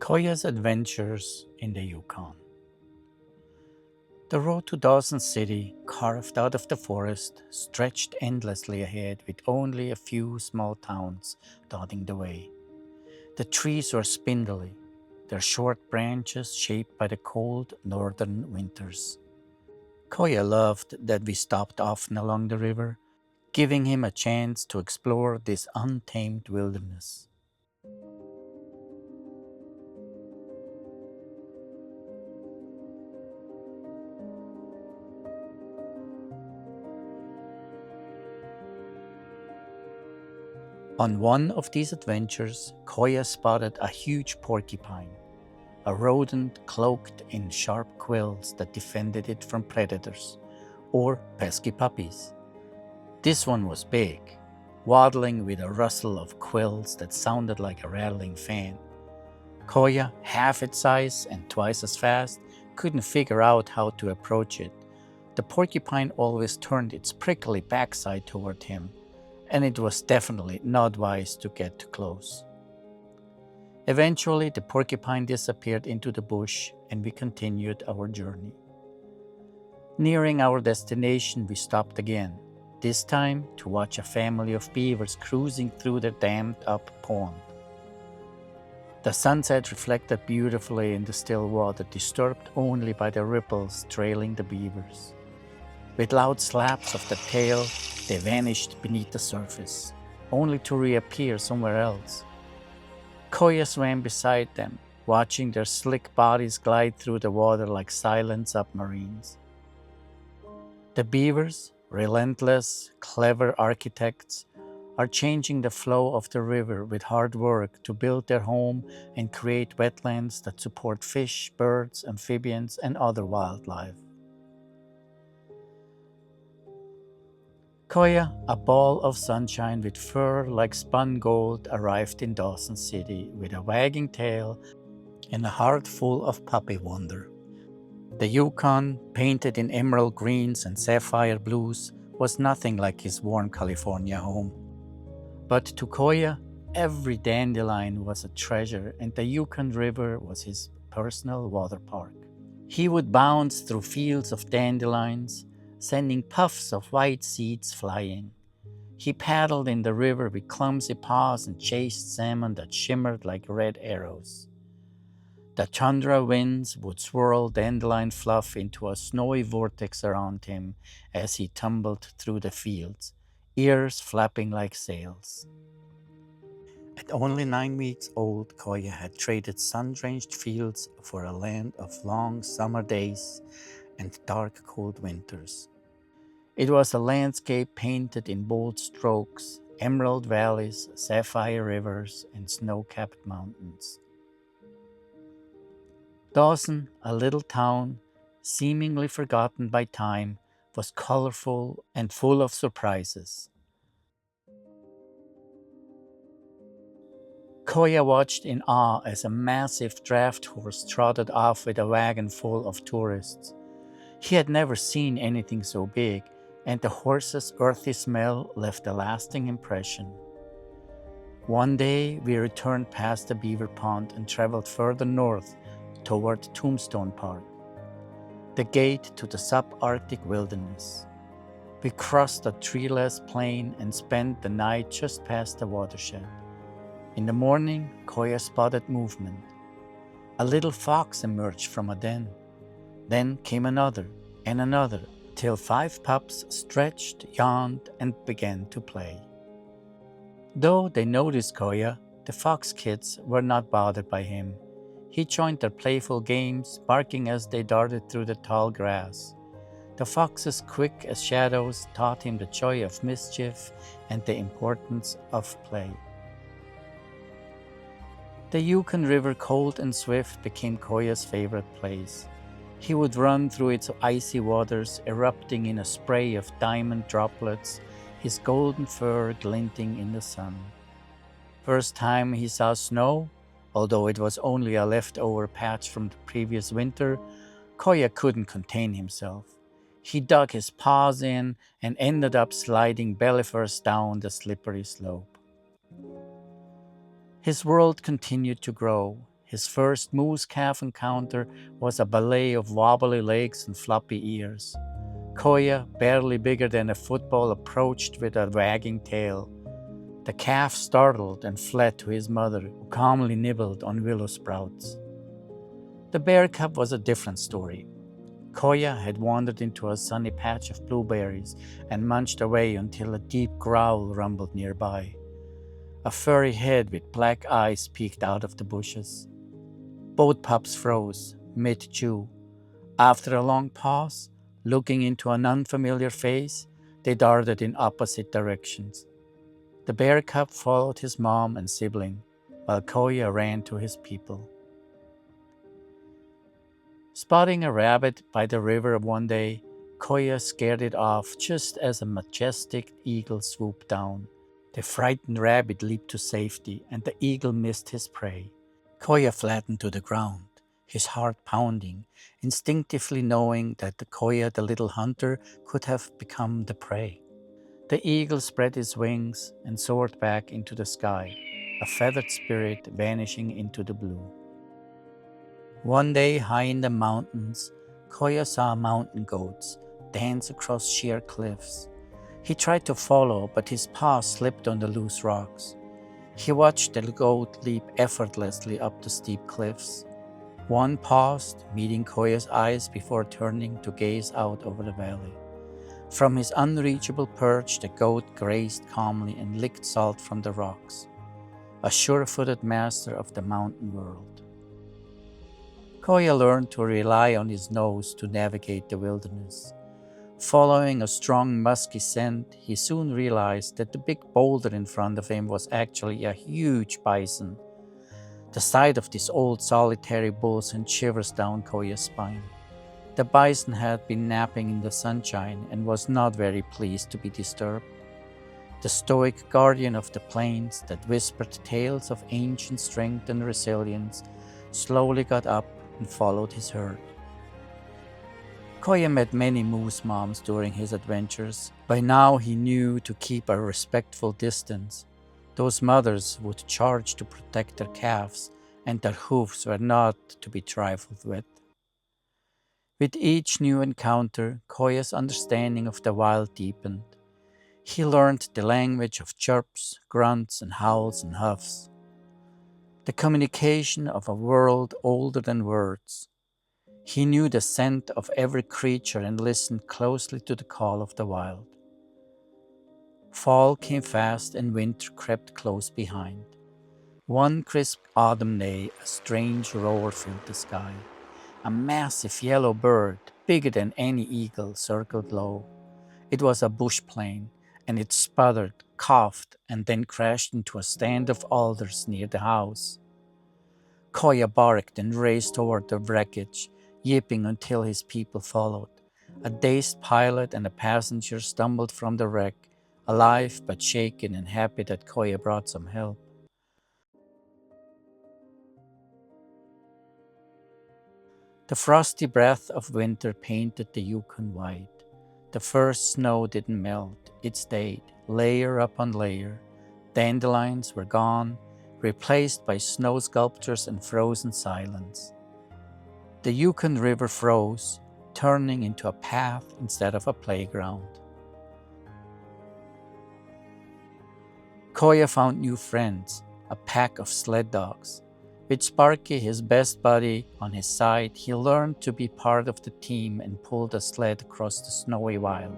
Koya's adventures in the Yukon. The road to Dawson City, carved out of the forest, stretched endlessly ahead with only a few small towns dotting the way. The trees were spindly, their short branches shaped by the cold northern winters. Koya loved that we stopped often along the river, giving him a chance to explore this untamed wilderness. On one of these adventures, Koya spotted a huge porcupine, a rodent cloaked in sharp quills that defended it from predators, or pesky puppies. This one was big, waddling with a rustle of quills that sounded like a rattling fan. Koya, half its size and twice as fast, couldn't figure out how to approach it. The porcupine always turned its prickly backside toward him, and it was definitely not wise to get too close. Eventually, the porcupine disappeared into the bush and we continued our journey. Nearing our destination, we stopped again, this time to watch a family of beavers cruising through the dammed-up pond. The sunset reflected beautifully in the still water, disturbed only by the ripples trailing the beavers. With loud slaps of the tail, they vanished beneath the surface, only to reappear somewhere else. Koya swam beside them, watching their slick bodies glide through the water like silent submarines. The beavers, relentless, clever architects, are changing the flow of the river with hard work to build their home and create wetlands that support fish, birds, amphibians, and other wildlife. Koya, a ball of sunshine with fur like spun gold, arrived in Dawson City with a wagging tail and a heart full of puppy wonder. The Yukon, painted in emerald greens and sapphire blues, was nothing like his warm California home. But to Koya, every dandelion was a treasure, and the Yukon River was his personal water park. He would bounce through fields of dandelions, sending puffs of white seeds flying. He paddled in the river with clumsy paws and chased salmon that shimmered like red arrows. The tundra winds would swirl dandelion fluff into a snowy vortex around him as he tumbled through the fields, ears flapping like sails. At only 9 weeks old, Koya had traded sun-drenched fields for a land of long summer days and dark, cold winters. It was a landscape painted in bold strokes, emerald valleys, sapphire rivers, and snow-capped mountains. Dawson, a little town, seemingly forgotten by time, was colorful and full of surprises. Koya watched in awe as a massive draft horse trotted off with a wagon full of tourists. He had never seen anything so big, and the horse's earthy smell left a lasting impression. One day, we returned past the beaver pond and traveled further north toward Tombstone Park, the gate to the subarctic wilderness. We crossed a treeless plain and spent the night just past the watershed. In the morning, Koya spotted movement. A little fox emerged from a den. Then came another and another, till 5 pups stretched, yawned, and began to play. Though they noticed Koya, the fox kids were not bothered by him. He joined their playful games, barking as they darted through the tall grass. The foxes, quick as shadows, taught him the joy of mischief and the importance of play. The Yukon River, cold and swift, became Koya's favorite place. He would run through its icy waters, erupting in a spray of diamond droplets, his golden fur glinting in the sun. First time he saw snow, although it was only a leftover patch from the previous winter, Koya couldn't contain himself. He dug his paws in and ended up sliding belly first down the slippery slope. His world continued to grow. His first moose calf encounter was a ballet of wobbly legs and floppy ears. Koya, barely bigger than a football, approached with a wagging tail. The calf startled and fled to his mother, who calmly nibbled on willow sprouts. The bear cub was a different story. Koya had wandered into a sunny patch of blueberries and munched away until a deep growl rumbled nearby. A furry head with black eyes peeked out of the bushes. Both pups froze, mid-chew. After a long pause, looking into an unfamiliar face, they darted in opposite directions. The bear cub followed his mom and sibling, while Koya ran to his people. Spotting a rabbit by the river one day, Koya scared it off just as a majestic eagle swooped down. The frightened rabbit leaped to safety, and the eagle missed his prey. Koya flattened to the ground, his heart pounding, instinctively knowing that the Koya, the little hunter, could have become the prey. The eagle spread his wings and soared back into the sky, a feathered spirit vanishing into the blue. One day, high in the mountains, Koya saw mountain goats dance across sheer cliffs. He tried to follow, but his paws slipped on the loose rocks. He watched the goat leap effortlessly up the steep cliffs. One paused, meeting Koya's eyes before turning to gaze out over the valley. From his unreachable perch, the goat grazed calmly and licked salt from the rocks, a sure-footed master of the mountain world. Koya learned to rely on his nose to navigate the wilderness. Following a strong musky scent, he soon realized that the big boulder in front of him was actually a huge bison. The sight of this old solitary bull sent shivers down Koya's spine. The bison had been napping in the sunshine and was not very pleased to be disturbed. The stoic guardian of the plains that whispered tales of ancient strength and resilience slowly got up and followed his herd. Koya met many moose moms during his adventures. By now he knew to keep a respectful distance. Those mothers would charge to protect their calves, and their hoofs were not to be trifled with. With each new encounter, Koya's understanding of the wild deepened. He learned the language of chirps, grunts, and howls and huffs, the communication of a world older than words. He knew the scent of every creature and listened closely to the call of the wild. Fall came fast and winter crept close behind. One crisp autumn day, a strange roar filled the sky. A massive yellow bird, bigger than any eagle, circled low. It was a bush plane, and it sputtered, coughed, and then crashed into a stand of alders near the house. Koya barked and raced toward the wreckage, yipping until his people followed. A dazed pilot and a passenger stumbled from the wreck, alive but shaken and happy that Koya brought some help. The frosty breath of winter painted the Yukon white. The first snow didn't melt, it stayed, layer upon layer. Dandelions were gone, replaced by snow sculptures and frozen silence. The Yukon River froze, turning into a path instead of a playground. Koya found new friends, a pack of sled dogs. With Sparky, his best buddy, on his side, he learned to be part of the team and pulled a sled across the snowy wild.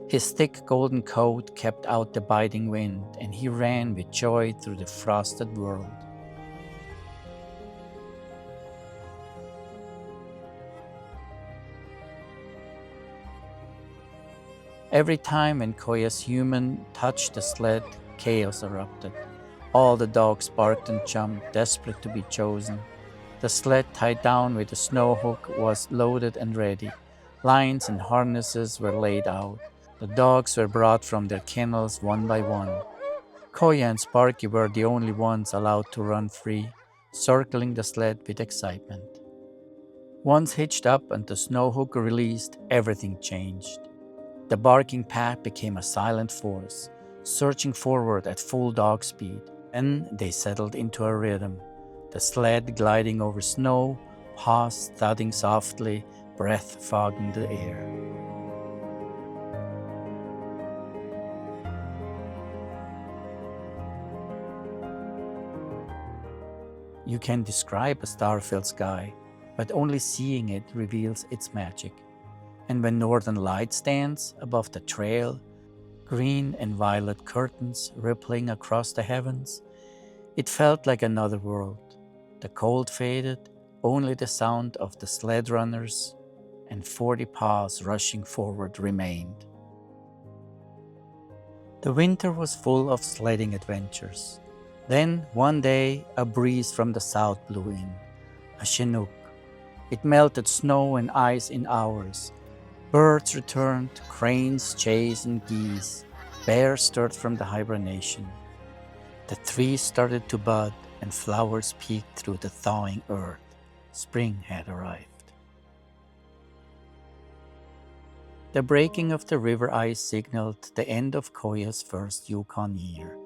His thick golden coat kept out the biting wind, and he ran with joy through the frosted world. Every time when Koya's human touched the sled, chaos erupted. All the dogs barked and jumped, desperate to be chosen. The sled, tied down with a snow hook, was loaded and ready. Lines and harnesses were laid out. The dogs were brought from their kennels one by one. Koya and Sparky were the only ones allowed to run free, circling the sled with excitement. Once hitched up and the snow hook released, everything changed. The barking pack became a silent force. searching forward at full dog speed. Then they settled into a rhythm, the sled gliding over snow, paws thudding softly, breath fogging the air. You can describe a star-filled sky, but only seeing it reveals its magic. And when northern light stands above the trail, green and violet curtains rippling across the heavens, it felt like another world. The cold faded, only the sound of the sled runners and 40 paws rushing forward remained. The winter was full of sledding adventures. Then, one day, a breeze from the south blew in, a chinook. It melted snow and ice in hours. Birds returned, cranes chased and geese. Bears stirred from the hibernation. The trees started to bud and flowers peeked through the thawing earth. Spring had arrived. The breaking of the river ice signaled the end of Koya's first Yukon year.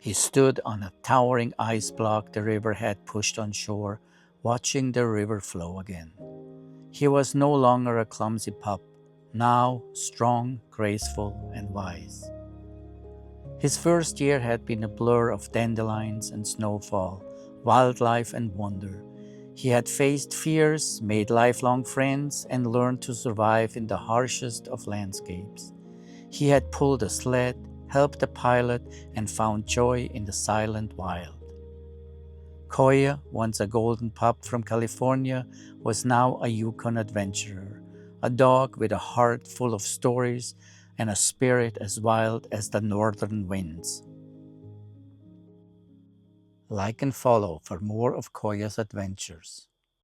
He stood on a towering ice block the river had pushed on shore, watching the river flow again. He was no longer a clumsy pup, now strong, graceful, and wise. His first year had been a blur of dandelions and snowfall, wildlife and wonder. He had faced fears, made lifelong friends, and learned to survive in the harshest of landscapes. He had pulled a sled, helped a pilot, and found joy in the silent wild. Koya, once a golden pup from California, was now a Yukon adventurer, a dog with a heart full of stories and a spirit as wild as the northern winds. Like and follow for more of Koya's adventures.